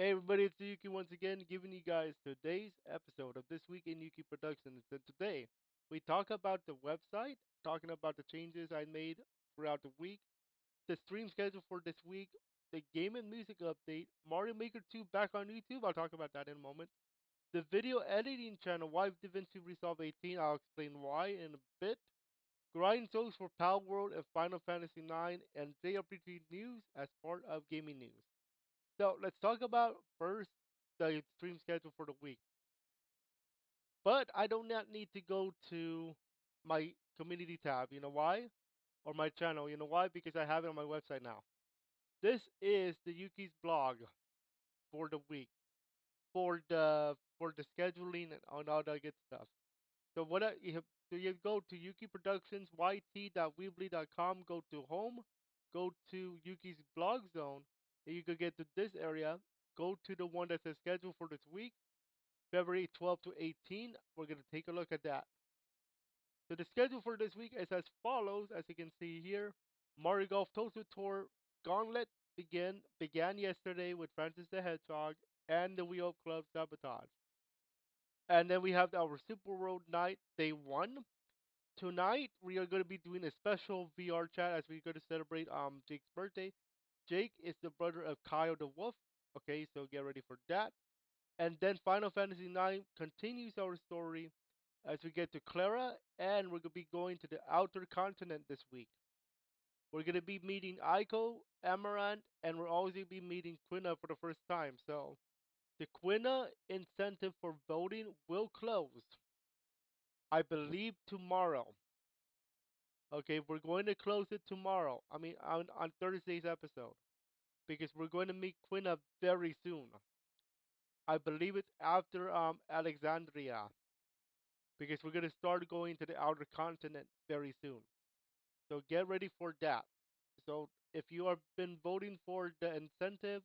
Hey everybody, it's Yuuki once again, giving you guys today's episode of This Week in Yuuki Productions. And today, we talk about the website, talking about the changes I made throughout the week, the stream schedule for this week, the game and music update, Mario Maker 2 back on YouTube, I'll talk about that in a moment, the video editing channel, why DaVinci Resolve 18, I'll explain why in a bit, grind souls for Pal World and Final Fantasy 9, and JRPG news as part of gaming news. So let's talk about first the stream schedule for the week. But I do not need to go to my community tab. You know why? Or my channel. You know why? Because I have it on my website now. This is the Yuki's blog for the week, for the scheduling and all that good stuff. So so you go to Yuki Productions yt.weebly.com, go to home, go to Yuki's blog zone, and you could get to this area. Go to the one that says schedule for this week, February 12 to 18. We're going to take a look at that. So the schedule for this week is as follows, as you can see here. Mario Golf Toaster Tour Gauntlet began yesterday with Francis the Hedgehog and the Wheel Club Sabotage. And then we have our Super Road Night Day 1. Tonight we are going to be doing a special VR chat as we're going to celebrate Jake's birthday. Jake is the brother of Kyle the Wolf. Okay, so get ready for that. And then Final Fantasy IX continues our story as we get to Clara, and we're going to be going to the outer continent this week. We're going to be meeting Aiko, Amaranth, and we're also going to be meeting Quina for the first time. So the Quina incentive for voting will close, I believe, tomorrow. Okay, we're going to close it tomorrow. I mean, on Thursday's episode, because we're going to meet Quina very soon. I believe it's after Alexandria, because we're going to start going to the outer continent very soon. So get ready for that. So if you have been voting for the incentive,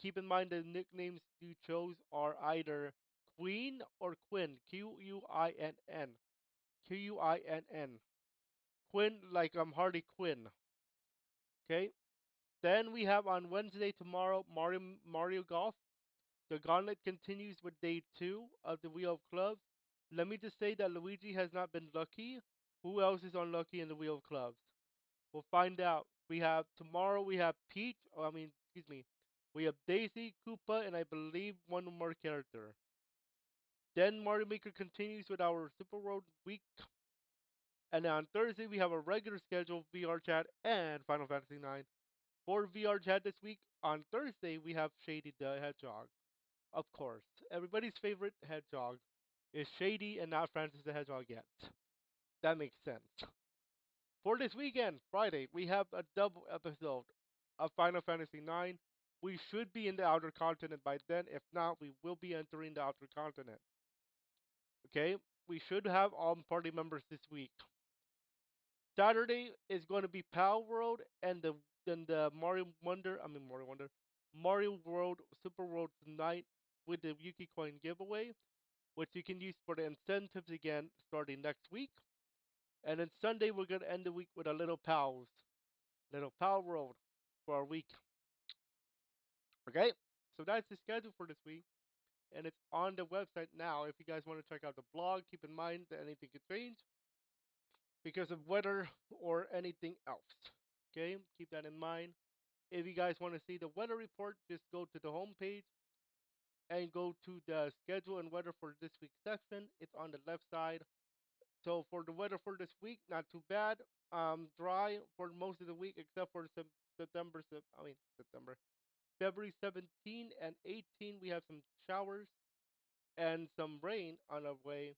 keep in mind the nicknames you chose are either Queen or Quinn. Quinn. Quinn. Quinn like Harley Quinn. Okay. Then we have on Wednesday tomorrow Mario Golf. The gauntlet continues with day 2 of the Wheel of Clubs. Let me just say that Luigi has not been lucky. Who else is unlucky in the Wheel of Clubs? We'll find out. We have tomorrow. We have Peach. Oh, I mean, excuse me. We have Daisy, Koopa, and I believe one more character. Then Mario Maker continues with our Super Road week, and on Thursday we have a regular scheduled VR chat and Final Fantasy IX. For VR chat this week, on Thursday we have Shady the Hedgehog. Of course, everybody's favorite hedgehog is Shady and not Francis the Hedgehog yet. That makes sense. For this weekend, Friday, we have a double episode of Final Fantasy IX. We should be in the outer continent by then. If not, we will be entering the outer continent. Okay? We should have all party members this week. Saturday is going to be Pal World and the Mario World Super World tonight with the Yuki Coin giveaway, which you can use for the incentives again starting next week. And then Sunday we're gonna end the week with a little Pal World for our week. Okay, so that's the schedule for this week, and it's on the website now. If you guys want to check out the blog, keep in mind that anything could change because of weather or anything else. Okay, keep that in mind. If you guys want to see the weather report, just go to the home page and go to the schedule and weather for this week's section. It's on the left side. So for the weather for this week, not too bad. Dry for most of the week except for September. February 17 and 18, we have some showers and some rain on our way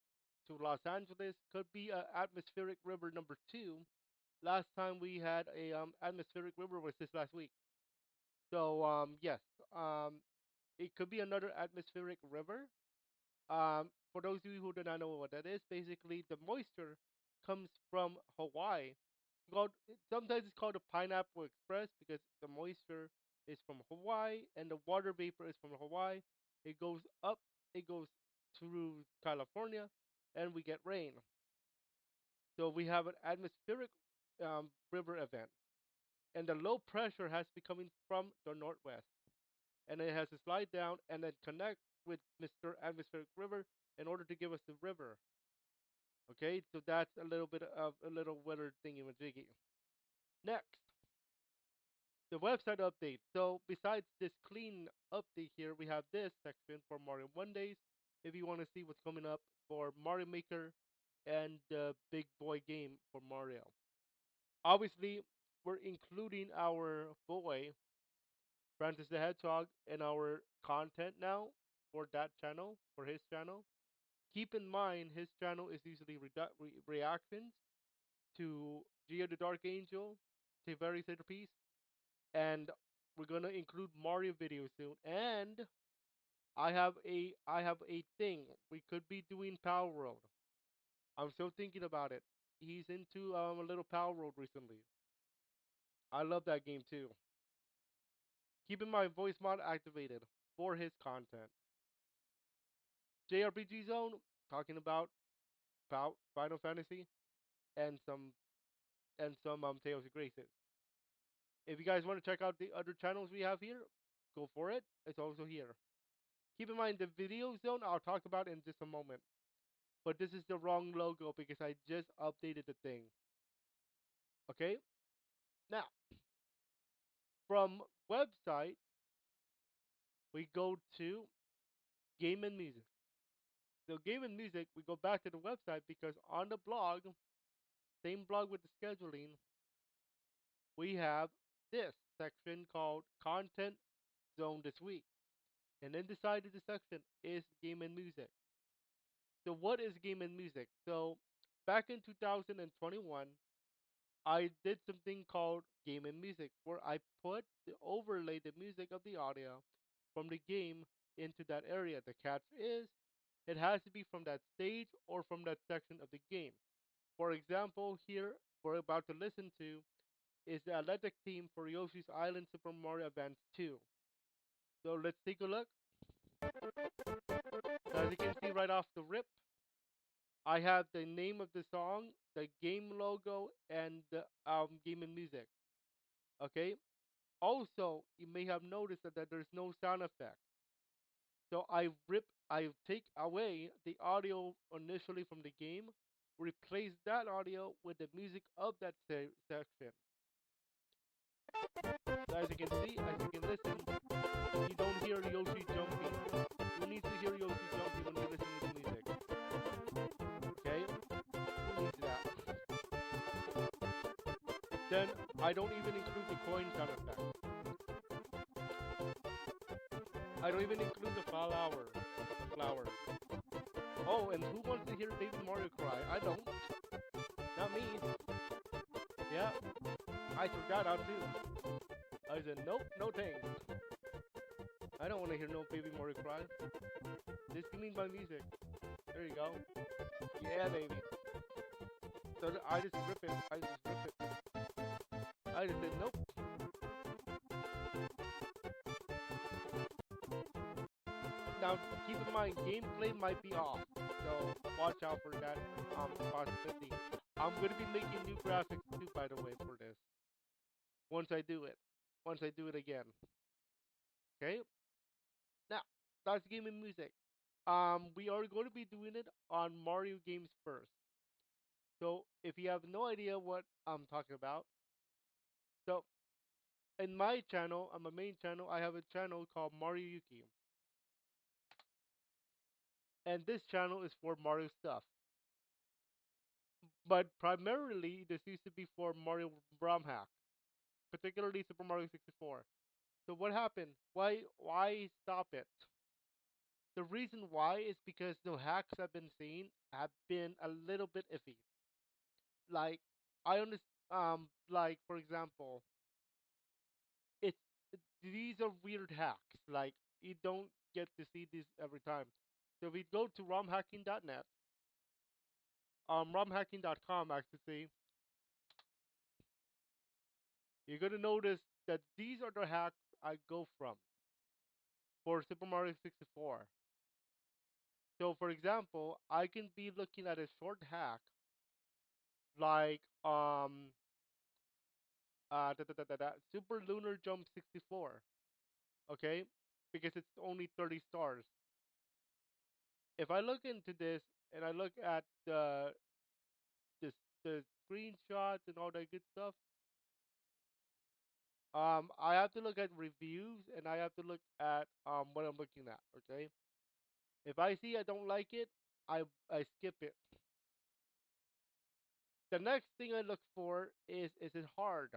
to Los Angeles. Could be atmospheric river number 2. Last time we had a atmospheric river was this last week. So yes, um, it could be another atmospheric river. For those of you who do not know what that is, basically the moisture comes from Hawaii. Sometimes it's called the Pineapple Express because the moisture is from Hawaii and the water vapor is from Hawaii. It goes up, it goes through California, and we get rain. So we have an atmospheric river event, and the low pressure has been coming from the northwest. and it has to slide down and then connect with Mr. Atmospheric River in order to give us the river. Okay, so that's a little bit of a little weather thingy majiggy. Next, the website update. So besides this clean update here, we have this section for Mario Mondays. If you want to see what's coming up for Mario Maker and the big boy game for Mario. Obviously, we're including our boy Francis the Hedgehog in our content now for that channel, for his channel. Keep in mind, his channel is usually reactions to Geo the Dark Angel, Teveri Centerpiece, and we're gonna include Mario videos soon. And I have a thing. We could be doing Power World. I'm still thinking about it. He's into a little Power World recently. I love that game too. Keeping my voice mod activated for his content. JRPG Zone talking about Final Fantasy and some Tales of Graces. If you guys want to check out the other channels we have here, go for it. It's also here. Keep in mind the video zone I'll talk about in just a moment. But this is the wrong logo because I just updated the thing. Okay? Now, from website, we go to game and music. So game and music, we go back to the website because on the blog, same blog with the scheduling, we have this section called content zone this week. And then the side of the section is game and music. So what is game and music? So back in 2021, I did something called game and music where I put the overlay the music of the audio from the game into that area. The catch is it has to be from that stage or from that section of the game. For example, here we're about to listen to is the athletic theme for Yoshi's Island Super Mario Advance 2. So let's take a look. So as you can see right off the rip, I have the name of the song, the game logo, and the game and music. Okay. Also, you may have noticed that there's no sound effect. So I take away the audio initially from the game, replace that audio with the music of that section. So as you can see, as you can listen, you don't hear Yoshi jumping. Who needs to hear Yoshi jumping when you're listening to music? Okay? Who needs that? Then I don't even include the coin sound effect. I don't even include the flower. The flower. Oh, and who wants to hear Baby Mario cry? I don't. Not me. Yeah, I forgot how to. I said, nope, no thanks. I don't want to hear no Baby Mario cry. Just give me my music. There you go. Yeah, baby. So I just rip it. I just rip it. I just said, nope. Now, keep in mind, gameplay might be off. So watch out for that possibility. I'm going to be making new graphics too, by the way, for this. Once I do it. Once I do it again. Okay? Now, that's game and music. We are going to be doing it on Mario games first. So if you have no idea what I'm talking about, so in my channel, on my main channel, I have a channel called Mario Yuki, and this channel is for Mario stuff. But primarily, this used to be for Mario ROM hack, particularly Super Mario 64. So what happened? Why stop it? The reason why is because the hacks I've been seeing have been a little bit iffy. Like I understand, like for example, it's these are weird hacks. Like you don't get to see these every time. So if we go to romhacking.net, romhacking.com actually, you're gonna notice that these are the hacks I go from for Super Mario 64. So for example, I can be looking at a short hack like Super Lunar Jump 64. Okay, because it's only 30 stars. If I look into this and I look at the the screenshots and all that good stuff, I have to look at reviews and I have to look at what I'm looking at. Okay, if I see I don't like it, I skip it. The next thing I look for is it hard?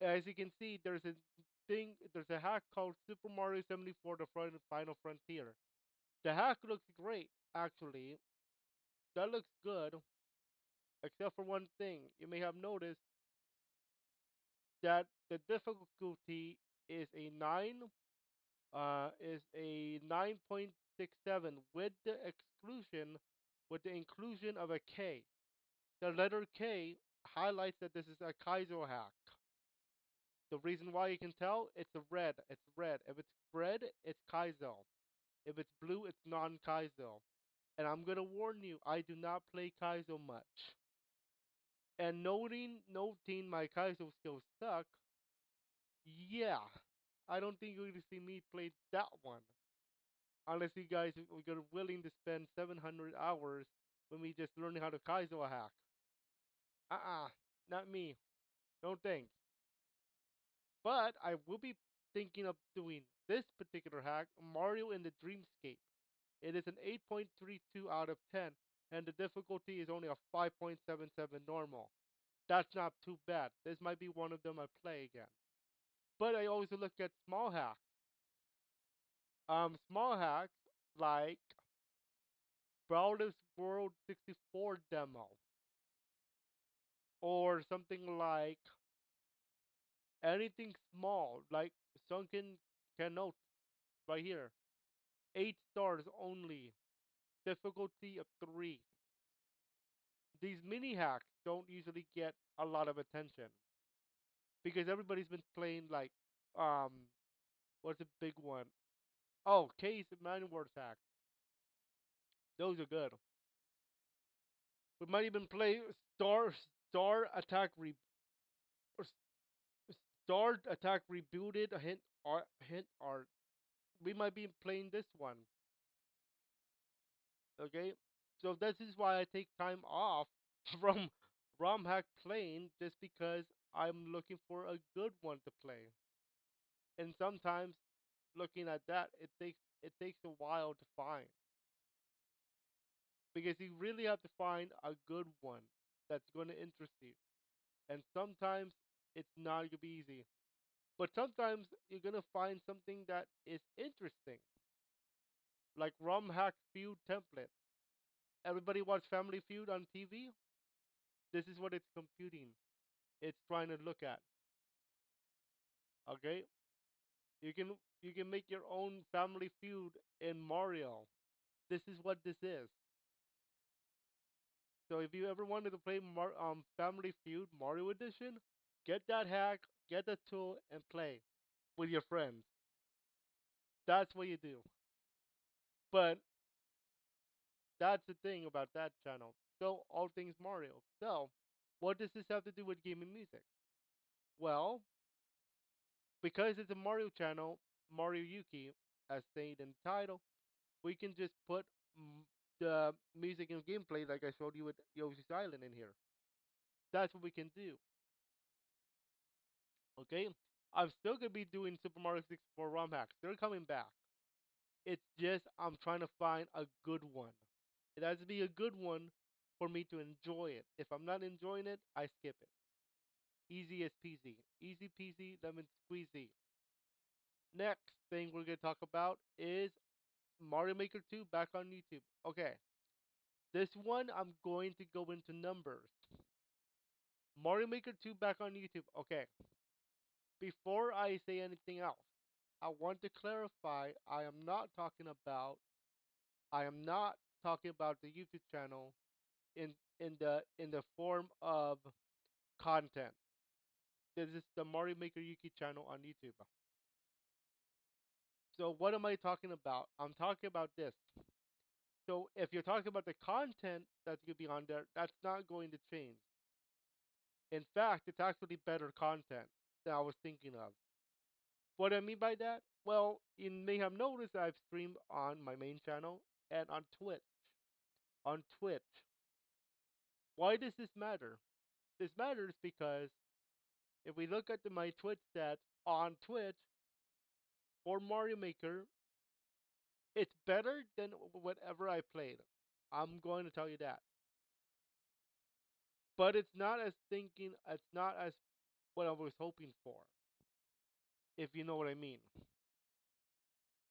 As you can see, there's a hack called Super Mario 74: The Final Frontier. The hack looks great, actually. That looks good, except for one thing. You may have noticed that the difficulty is a 9.67 with the inclusion of a K. The letter K highlights that this is a Kaizo hack. The reason why you can tell, it's a red. It's red. If it's red, it's Kaizo. If it's blue, it's non-Kaizo. And I'm gonna warn you, I do not play Kaizo much. And noting my Kaizo skills suck, yeah, I don't think you're gonna see me play that one. Unless you guys are willing to spend 700 hours when we just learning how to Kaizo a hack. Not me. No thanks. But I will be thinking of doing this particular hack, Mario in the Dreamscape. It is an 8.32 out of 10, and the difficulty is only a 5.77 normal. That's not too bad. This might be one of them I play again. But I always look at small hacks. Small hacks like Brawler's World 64 demo, or something like anything small, like Sunken Cannot right here. 8 stars only. Difficulty of 3. These mini hacks don't usually get a lot of attention because everybody's been playing like um what's a big one? Oh, Case Manual hack. Those are good. We might even play Star Attack or Star Attack Rebooted. A hint art. We might be playing this one. Okay, so this is why I take time off from ROM hack playing, just because I'm looking for a good one to play. And sometimes looking at that, it takes a while to find, because you really have to find a good one that's going to interest you. And sometimes it's not going to be easy. But sometimes you're going to find something that is interesting, like ROM hack feud template. Everybody watch Family Feud on TV? This is what it's computing. It's trying to look at. Okay? You can you can make your own Family Feud in Mario. This is what this is. So if you ever wanted to play Family Feud Mario Edition, get that hack, get the tool, and play with your friends. That's what you do. But that's the thing about that channel. So all things Mario. So what does this have to do with gaming music? Well, because it's a Mario channel, Mario Yuki, as stated in the title, we can just put the music and gameplay like I showed you with Yoshi's Island in here. That's what we can do. Okay? I'm still gonna be doing Super Mario 64 ROM hacks. They're coming back. It's just I'm trying to find a good one. It has to be a good one for me to enjoy it. If I'm not enjoying it, I skip it. Easy as peasy. Easy peasy, lemon squeezy. Next thing we're gonna talk about is Mario Maker 2 back on YouTube. Okay. This one I'm going to go into numbers. Mario Maker 2 back on YouTube. Okay. Before I say anything else, I want to clarify I am not talking about the YouTube channel in the form of content. This is the Mario Maker Yuki channel on YouTube. So what am I talking about? I'm talking about this. So if you're talking about the content that's going to be on there, that's not going to change. In fact, it's actually better content than I was thinking of. What I mean by that? Well, you may have noticed I've streamed on my main channel and on Twitch. On Twitch. Why does this matter? This matters because if we look at my Twitch stats on Twitch for Mario Maker, it's better than whatever I played. I'm going to tell you that. But it's not as what I was hoping for, if you know what I mean.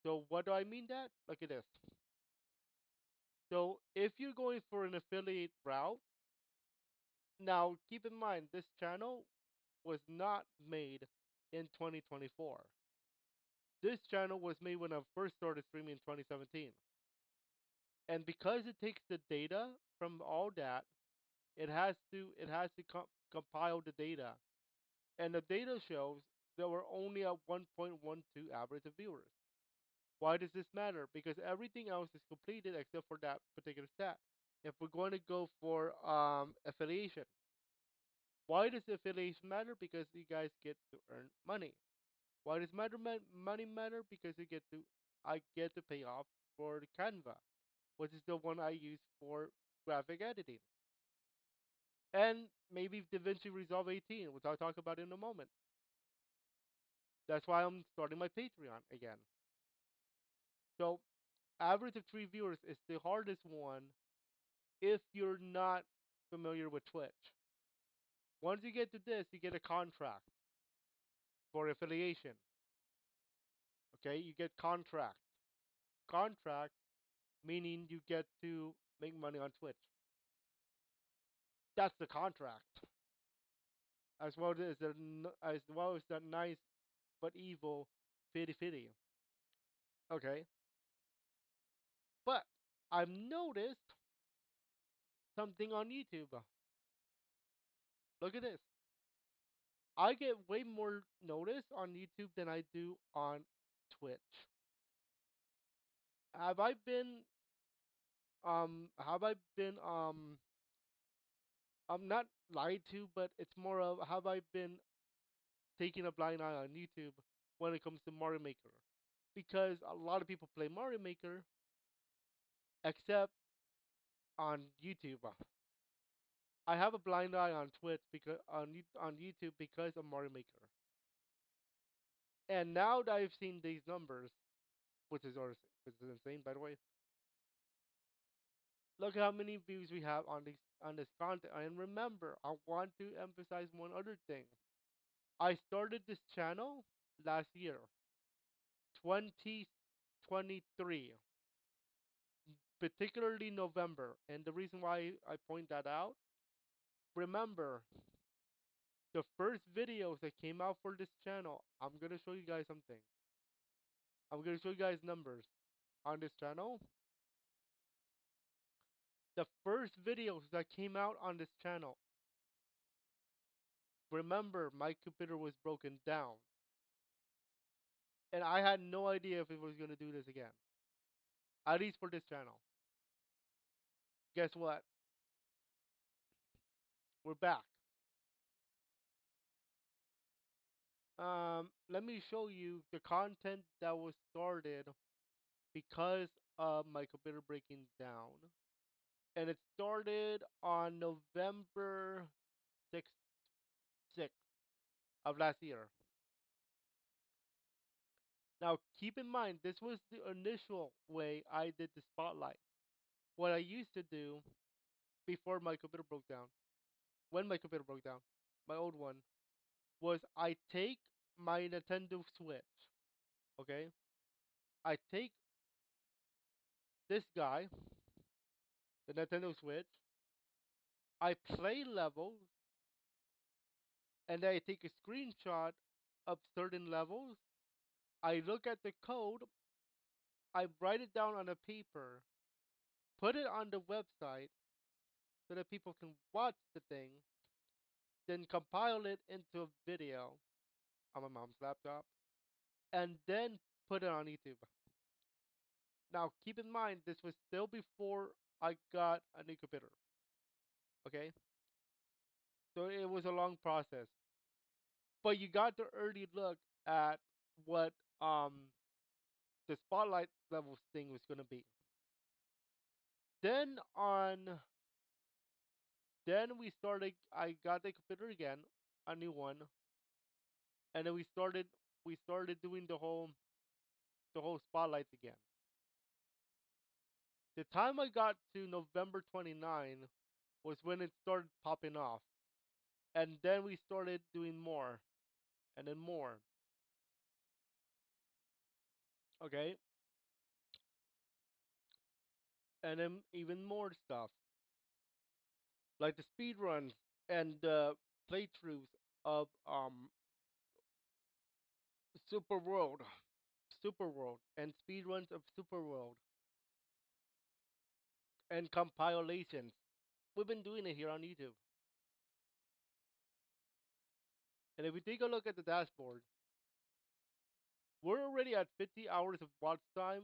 So what do I mean that? Look at this. So if you're going for an affiliate route, now keep in mind this channel was not made in 2024. This channel was made when I first started streaming in 2017. And because it takes the data from all that, it has to compile the data. And the data shows there were only a 1.12 average of viewers. Why does this matter? Because everything else is completed except for that particular stat. If we're going to go for affiliation, why does affiliation matter? Because you guys get to earn money. Why does money matter? Because I get to pay off for the Canva, which is the one I use for graphic editing, and maybe DaVinci Resolve 18, which I'll talk about in a moment. That's why I'm starting my Patreon again. So, average of 3 viewers is the hardest one if you're not familiar with Twitch. Once you get to this, you get a contract for affiliation. Okay, you get contract. Contract meaning you get to make money on Twitch. That's the contract. As well as that nice but evil 50-50. Okay, but I've noticed something on YouTube. Look at this. I get way more notice on YouTube than I do on Twitch. Have I been I'm not lied to, but it's more of have I been taking a blind eye on YouTube when it comes to Mario Maker? Because a lot of people play Mario Maker except on YouTube. I have a blind eye on Twitch because on YouTube because of Mario Maker. And now that I've seen these numbers, which is insane by the way, look how many views we have on this content. And remember, I want to emphasize one other thing. I started this channel last year, 2023, particularly November. And the reason why I point that out, remember, the first videos that came out for this channel, I'm going to show you guys something. I'm going to show you guys numbers on this channel. The first videos that came out on this channel, remember, my computer was broken down. And I had no idea if it was going to do this again. At least for this channel. Guess what? We're back. Let me show you the content that was started because of my computer breaking down. And it started on November 6th, 6th of last year. Now, keep in mind, this was the initial way I did the spotlight. What I used to do before my computer broke down, when my computer broke down, my old one, was I take my Nintendo Switch, okay? I take this guy, the Nintendo Switch, I play levels, and then I take a screenshot of certain levels. I look at the code, I write it down on a paper, put it on the website so that people can watch the thing, then compile it into a video on my mom's laptop, and then put it on YouTube. Now, keep in mind, this was still before I got a new computer. Okay, so it was a long process, but you got the early look at what the spotlight level thing was gonna be. Then on then we started. I got the computer again, a new one, and then we started doing the whole spotlights again. The time I got to November 29 was when it started popping off, and then we started doing more and then more. Okay, and then even more stuff like the speed runs and playthroughs of Super World, Super World, and speed runs of Super World and compilations. We've been doing it here on YouTube. And if we take a look at the dashboard, we're already at 50 hours of watch time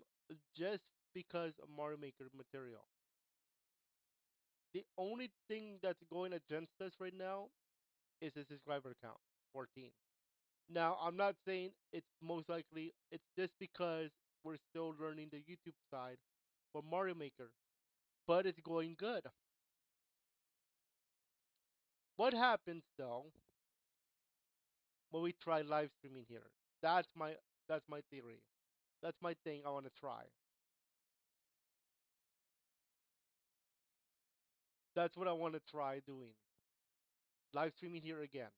just because of Mario Maker material. The only thing that's going against us right now is the subscriber count, 14. Now, I'm not saying it's most likely, it's just because we're still learning the YouTube side for Mario Maker, but it's going good. What happens though when we try live streaming here? That's my that's my theory. That's my thing I want to try. That's what I want to try doing. Live streaming here again.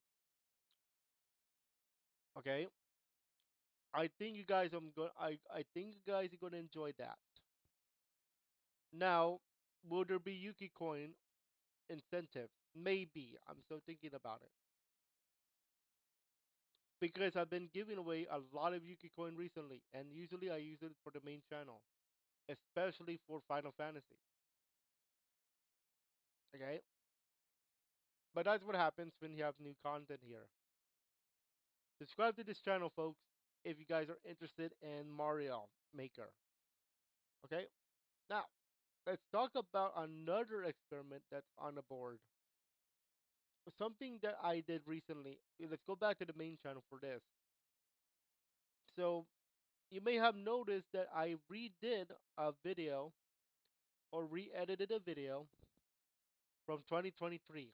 Okay? I think you guys I think you guys are gonna enjoy that. Now, will there be Yuki coin incentive? Maybe. I'm still thinking about it. Because I've been giving away a lot of Yuki coin recently, and usually I use it for the main channel, especially for Final Fantasy. Okay? But that's what happens when you have new content here. Subscribe to this channel, folks, if you guys are interested in Mario Maker. Okay? Now, let's talk about another experiment that's on the board. Something that I did recently. Let's go back to the main channel for this. So, you may have noticed that I redid a video or re-edited a video from 2023.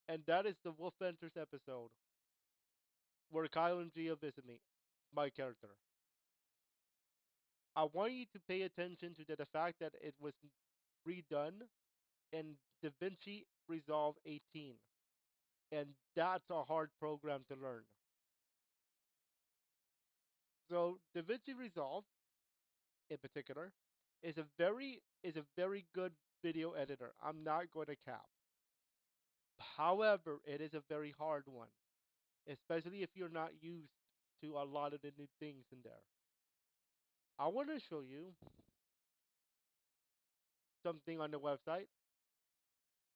And that is the Wolf Enters episode where Kyle and Gia visit me, my character. I want you to pay attention to the fact that it was redone in DaVinci Resolve 18. And that's a hard program to learn. So DaVinci Resolve in particular is a very good video editor. I'm not going to cap. However, it is a very hard one, especially if you're not used to a lot of the new things in there. I want to show you something on the website,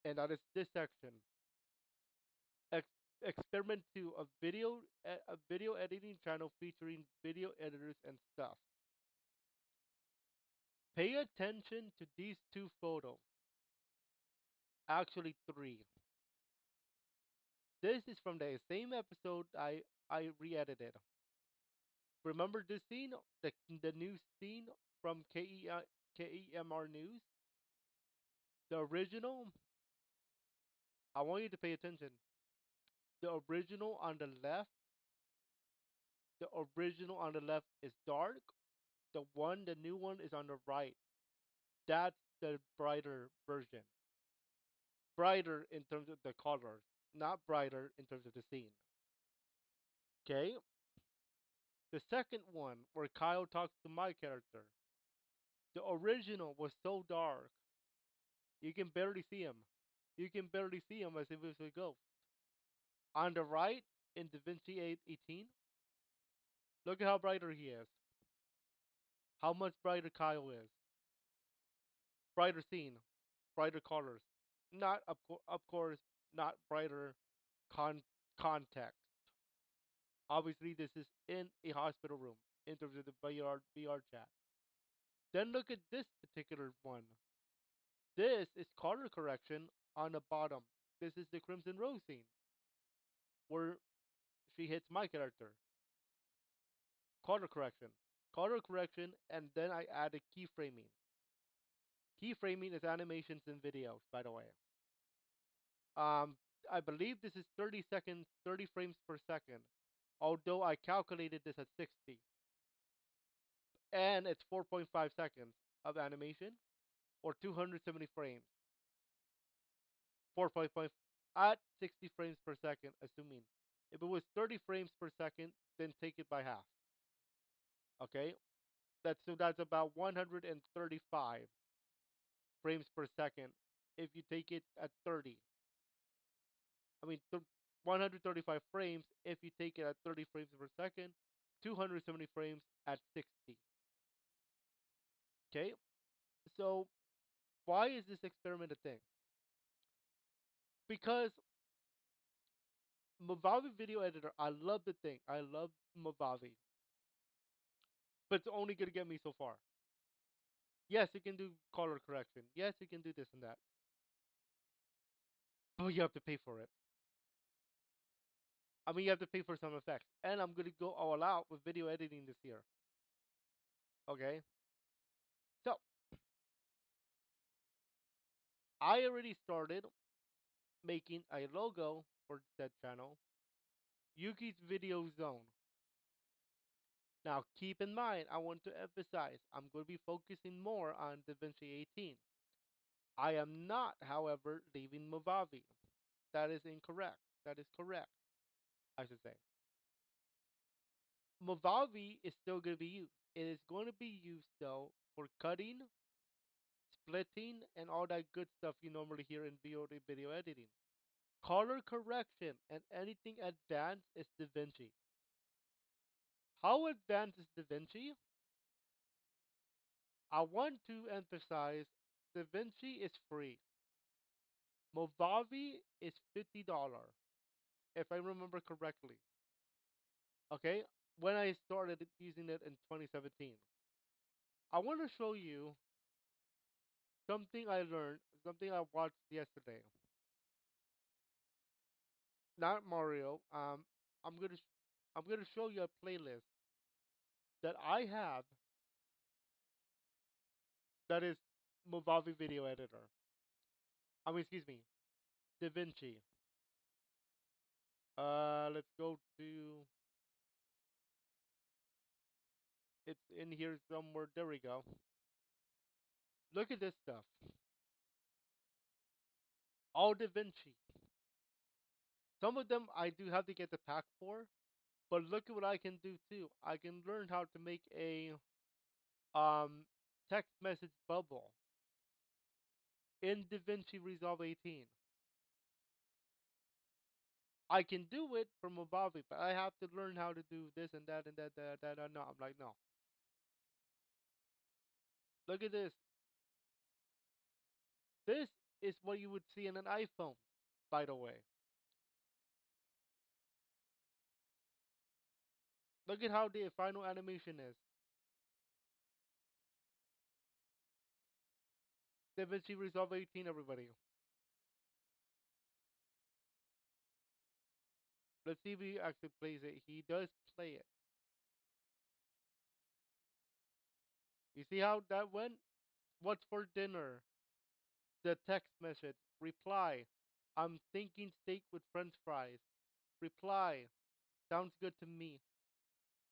and that is this section. Ex- Experiment 2, a video editing channel featuring video editors and stuff. Pay attention to these two photos. Actually, three. This is from the same episode I re-edited. Remember this scene, the news scene from KEMR News, the original. I want you to pay attention. The original on the left, the original on the left is dark. The new one is on the right. That's the brighter version. Brighter in terms of the colors, not brighter in terms of the scene. Okay? The second one, where Kyle talks to my character, the original was so dark, you can barely see him. You can barely see him as if it was a ghost. On the right, in DaVinci 18, look at how brighter he is. How much brighter Kyle is. Brighter scene, brighter colors. Not, of course, not brighter con- context. Obviously, this is in a hospital room in terms of the VR chat. Then look at this particular one. This is color correction on the bottom. This is the Crimson Rose scene where she hits my character. Color correction. color correction, and then I added keyframing. Keyframing is animations in videos, by the way. Um, I believe this is 30 seconds, 30 frames per second, although I calculated this at 60, and it's 4.5 seconds of animation or 270 frames. 4.5 at 60 frames per second, assuming if it was 30 frames per second, then take it by half. Okay, that's about 135 frames per second if you take it at 30. I mean, 135 frames if you take it at 30 frames per second, 270 frames at 60. Okay, so why is this experiment a thing? Because Movavi Video Editor, I love the thing. I love Movavi, but it's only gonna get me so far. Yes, you can do color correction. Yes, you can do this and that. But you have to pay for it. I mean, you have to pay for some effects. And I'm going to go all out with video editing this year. Okay? So, I already started making a logo for that channel, Yuki's Video Zone. Now, keep in mind, I want to emphasize, I'm going to be focusing more on DaVinci 18. I am not, however, leaving Movavi. That is incorrect. That is correct, I should say. Movavi is still going to be used. It is going to be used though for cutting, splitting, and all that good stuff you normally hear in video editing. Color correction and anything advanced is DaVinci. How advanced is DaVinci? I want to emphasize DaVinci is free. Movavi is $50, if I remember correctly. Okay? When I started using it in 2017. I want to show you something I learned, something I watched yesterday. Not Mario. I'm gonna I'm gonna show you a playlist that I have that is Movavi Video Editor. I mean, excuse me, DaVinci. Let's go to. It's in here somewhere. There we go. Look at this stuff. All DaVinci. Some of them I do have to get the pack for, but look at what I can do too. I can learn how to make a um text message bubble in DaVinci Resolve 18. I can do it from above it, but I have to learn how to do this and that and that. No, I'm like, no. Look at this. This is what you would see in an iPhone, by the way. Look at how the final animation is. DaVinci Resolve 18, everybody. Let's see if he actually plays it. He does play it. You see how that went? What's for dinner? The text message. Reply. I'm thinking steak with french fries. Reply. Sounds good to me.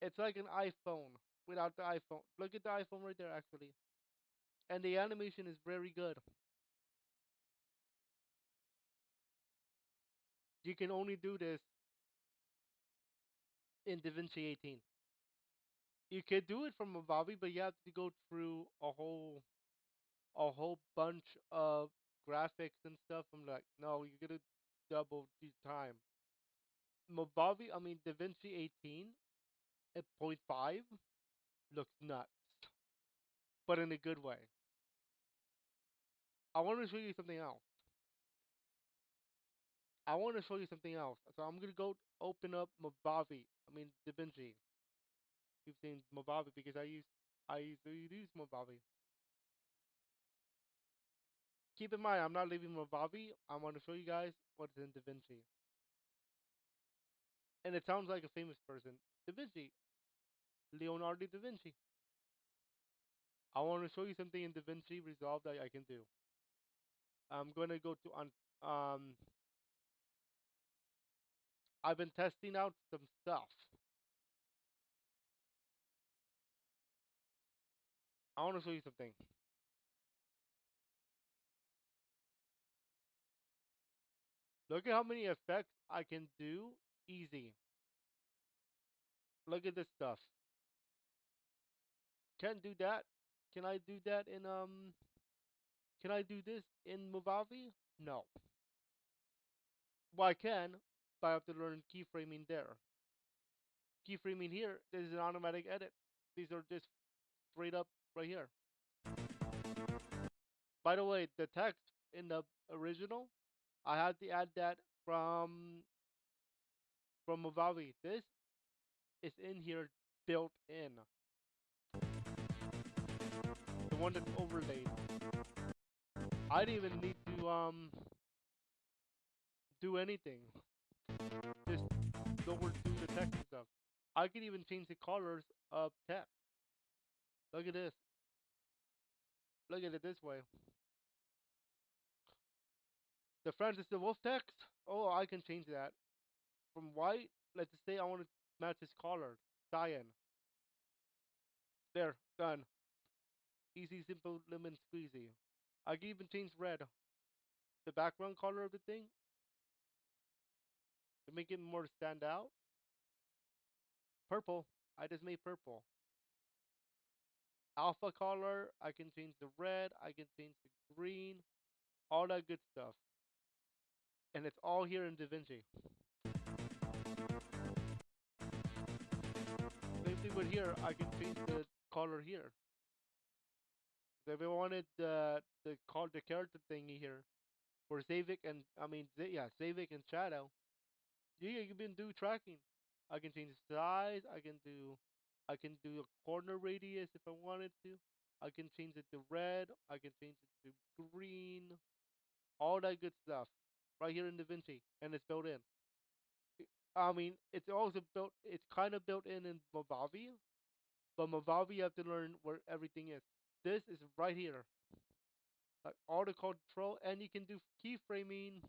It's like an iPhone without the iPhone. Look at the iPhone right there, actually. And the animation is very good. You can only do this in DaVinci 18. You could do it from Movavi, but you have to go through a whole bunch of graphics and stuff. I'm like, no, you're gonna double the time. Movavi, I mean DaVinci 18 at point 0.5 looks nuts, but in a good way. I want to show you something else. I want to show you something else. So I'm gonna go open up Movavi. I mean DaVinci. You've seen Movavi because I used to use Movavi. Keep in mind, I'm not leaving Movavi. I want to show you guys what's in DaVinci. And it sounds like a famous person. DaVinci. Leonardo da Vinci. I want to show you something in DaVinci Resolve that I can do. I'm gonna go to on I've been testing out some stuff. I want to show you something. Look at how many effects I can do easy. Look at this stuff. Can't do that. Can I do that in Can I do this in Movavi? No. Well, I can, but I have to learn keyframing there. Keyframing here, this is an automatic edit. These are just straight up right here. By the way, the text in the original, I had to add that from Movavi. This is in here built in. The one that's overlaid. I didn't even need to do anything. Just go over to the text and stuff. I can even change the colors of text. Look at this. Look at it this way. The Francis the Wolf text. Oh, I can change that from white. Let's just say I want to match his color, cyan. There, done. Easy, simple, lemon squeezy. I can even change red, the background color of the thing, to make it more stand out. Purple. I just made purple. Alpha color. I can change the red. I can change the green. All that good stuff. And it's all here in DaVinci. Same thing with here. I can change the color here. So if I wanted the character thingy here for Zavik and Zavik and Shadow, yeah, you can do tracking. I can change the size. I can do a corner radius if I wanted to. I can change it to red. I can change it to green. All that good stuff right here in DaVinci, and it's built in. It's also built. It's kind of built in Movavi, but Movavi you have to learn where everything is. This is right here, like all the control, and you can do keyframing.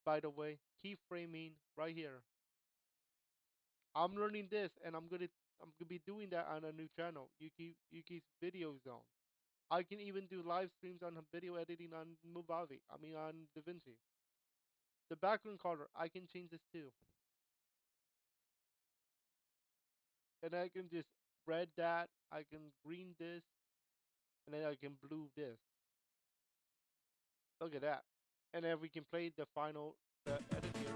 By the way, keyframing right here. I'm learning this, and I'm gonna be doing that on a new channel, Yuki's Video Zone. I can even do live streams on video editing on Movavi. On DaVinci. The background color, I can change this too, and I can just red that. I can green this, and then I can blue this. Look at that. And then we can play the final edit here.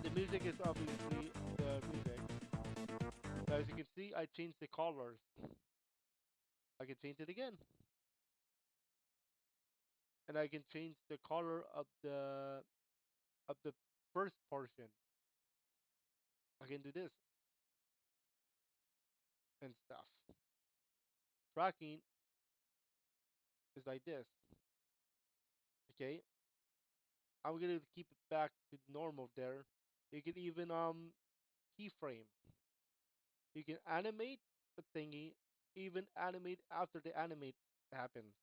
The music is obviously the music. As you can see, I changed the colors. I can change it again, and I can change the color of the first portion. I can do this and stuff. Tracking is like this. Okay, I'm gonna keep it back to normal there. You can even keyframe. You can animate the thingy, even animate after the animate happens.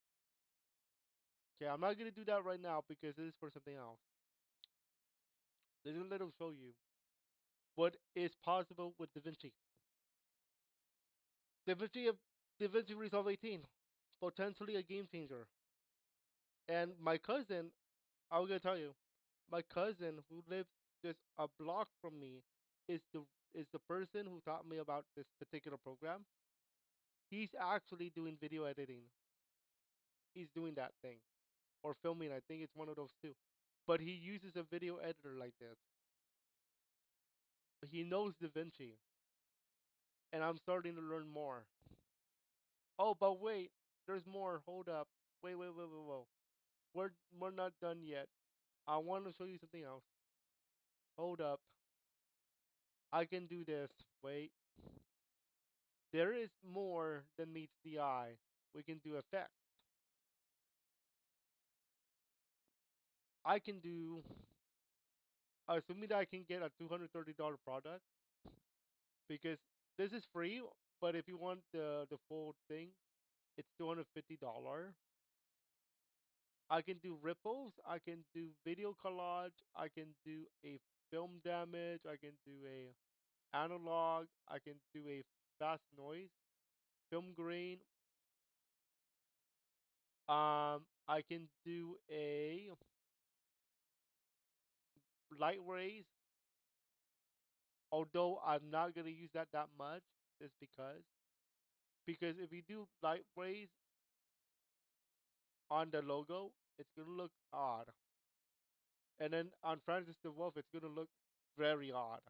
Okay, I'm not gonna do that right now because this is for something else. This is a little show you what is possible with DaVinci. DaVinci, DaVinci Resolve 18, potentially a game changer. And my cousin, I'm gonna tell you, my cousin who lives just a block from me is the person who taught me about this particular program. He's actually doing video editing. He's doing that thing or filming. I think it's one of those two. But he uses a video editor like this. He knows DaVinci, and I'm starting to learn more. Oh, but wait, there's more. Hold up. Wait. We're not done yet. I want to show you something else. Hold up. I can do this. Wait. There is more than meets the eye. We can do effects. I can do, assuming that I can get a $230 product, because this is free. But if you want the full thing, it's $250. I can do ripples. I can do video collage. I can do a film damage. I can do a analog. I can do a fast noise, film grain. I can do a light rays. Although I'm not gonna use that much, is because if you do light rays on the logo, it's gonna look odd, and then on Francis the Wolf, it's gonna look very odd.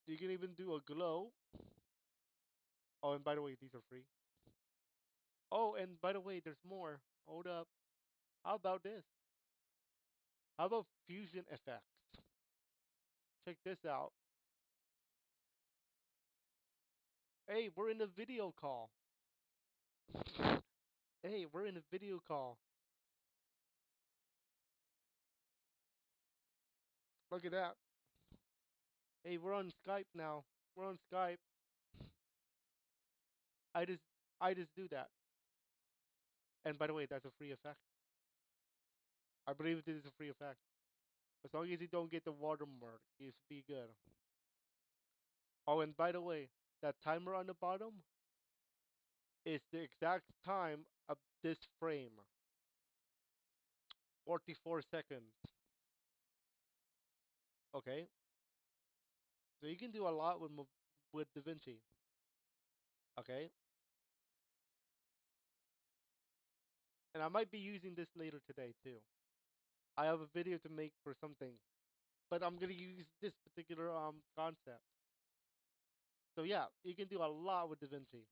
You can even do a glow. Oh, and by the way, these are free. Oh, and by the way, there's more. Hold up. How about this? How about fusion effects? Check this out. Hey, we're in a video call. Hey, we're in a video call. Look at that. Hey, we're on Skype now. We're on Skype. I just I just do that. And by the way, that's a free effect. I believe this is a free effect. As long as you don't get the watermark, you should be good. Oh, and by the way, that timer on the bottom is the exact time of this frame. 44 seconds. Okay? So you can do a lot with DaVinci. Okay? And I might be using this later today too. I have a video to make for something, but I'm gonna use this particular concept. So yeah, you can do a lot with DaVinci.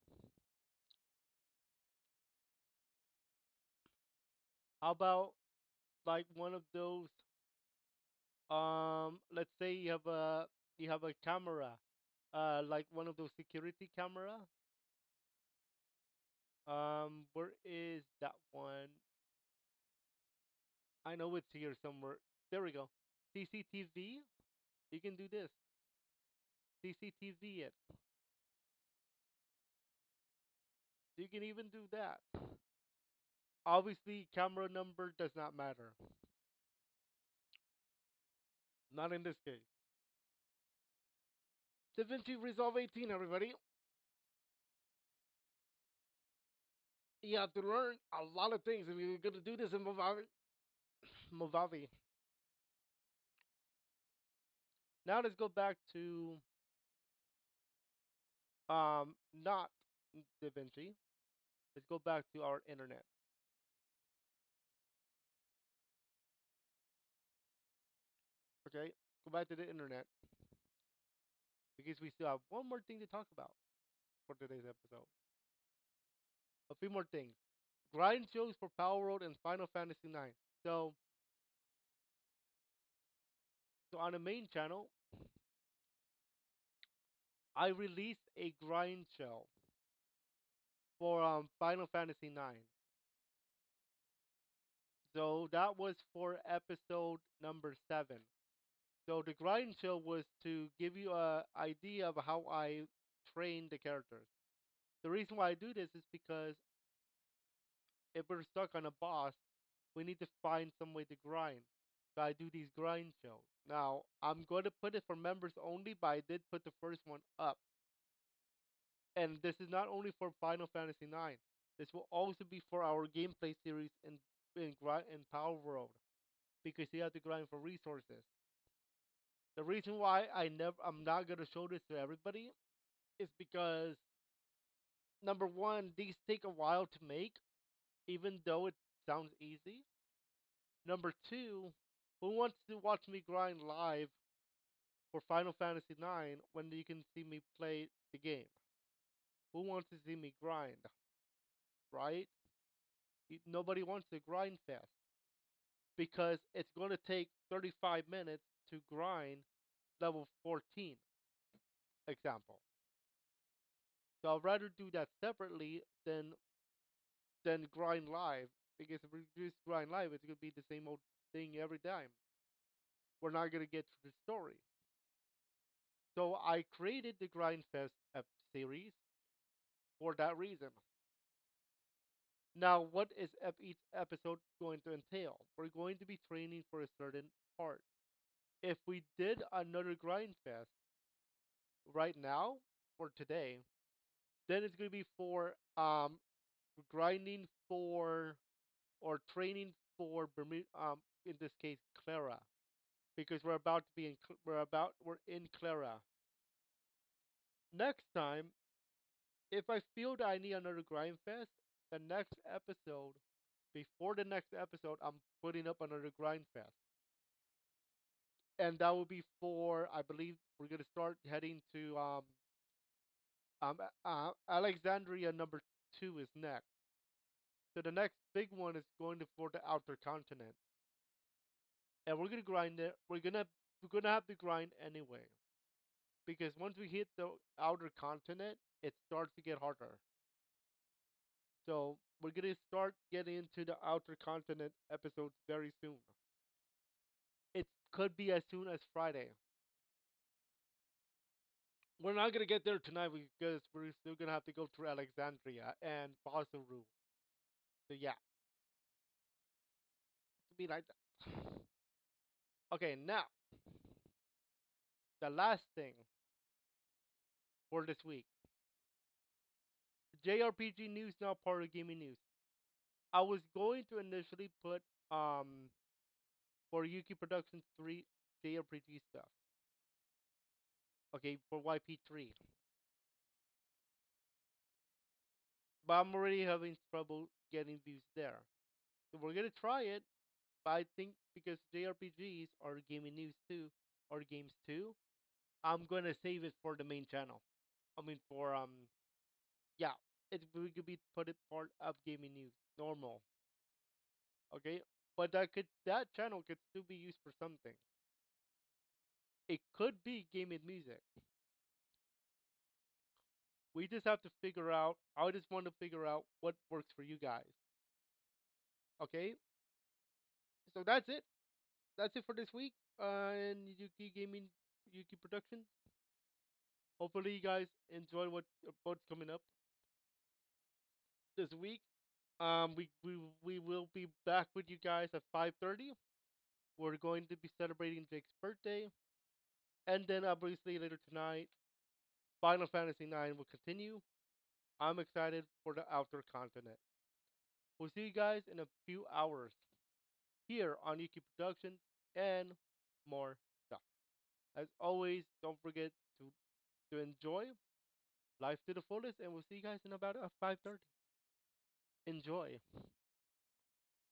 How about like one of those let's say you have a camera, like one of those security camera. Where is that one? I know it's here somewhere. There we go. CCTV. You can do this. CCTV it. You can even do that. Obviously, camera number does not matter. Not in this case. DaVinci Resolve 18, everybody. You have to learn a lot of things if you're gonna do this in Movavi. Movavi. Now let's go back to not DaVinci. Let's go back to our internet. Okay, go back to the internet because we still have one more thing to talk about for today's episode. A few more things. Grind shows for Power Road and Final Fantasy 9. So, so on the main channel, I released a grind show for Final Fantasy 9. So that was for episode number 7. So the grind show was to give you a idea of how I train the characters. The reason why I do this is because if we're stuck on a boss, we need to find some way to grind. So I do these grind shows. Now I'm going to put it for members only, but I did put the first one up. And this is not only for Final Fantasy 9. This will also be for our gameplay series in Power World because you have to grind for resources. The reason why I'm not gonna show this to everybody is because number one, these take a while to make, even though it sounds easy. Number two, who wants to watch me grind live for Final Fantasy 9 when you can see me play the game? Who wants to see me grind, right? Nobody wants to grind fast because it's going to take 35 minutes to grind level 14 example. So I'd rather do that separately than grind live because if we just grind live, it's gonna be the same old thing every time. We're not gonna get to the story. So I created the Grind Fest series for that reason. Now, what is each episode going to entail? We're going to be training for a certain part. If we did another Grind Fest right now or today, then it's going to be for grinding for or training for in this case Clara, because we're in Clara. Next time, if I feel that I need another grind fest, the next episode, before the next episode, I'm putting up another grind fest, and that will be for, I believe we're gonna start heading to Alexandria number 2 is next. So the next big one is going to for the outer continent, and we're gonna grind it. We're gonna have to grind anyway, because once we hit the outer continent, it starts to get harder. So we're gonna start getting into the outer continent episodes very soon. It could be as soon as Friday. We're not gonna get there tonight because we're still gonna have to go through Alexandria and Basaru. So yeah, to be like that. Okay, now the last thing for this week. JRPG news, now part of gaming news. I was going to initially put for Yuki Productions 3 JRPG stuff. Okay, for YP3. But I'm already having trouble getting views there. So we're gonna try it. But I think because JRPGs are gaming news too, or games too, I'm gonna save it for the main channel. I mean for yeah, it we could be put it part of gaming news, normal. Okay, but that channel could still be used for something. It could be gaming music. We just have to figure out. I just want to figure out what works for you guys. Okay, so that's it. That's it for this week. And Yuki Gaming, Yuki Productions. Hopefully, you guys enjoy what's coming up this week. We will be back with you guys at 5:30. We're going to be celebrating Jake's birthday, and then obviously later tonight, Final Fantasy 9 will continue. I'm excited for the Outer Continent. We'll see you guys in a few hours here on Yuki Productions and more stuff. As always, don't forget to enjoy life to the fullest, and we'll see you guys in about 5:30. Enjoy.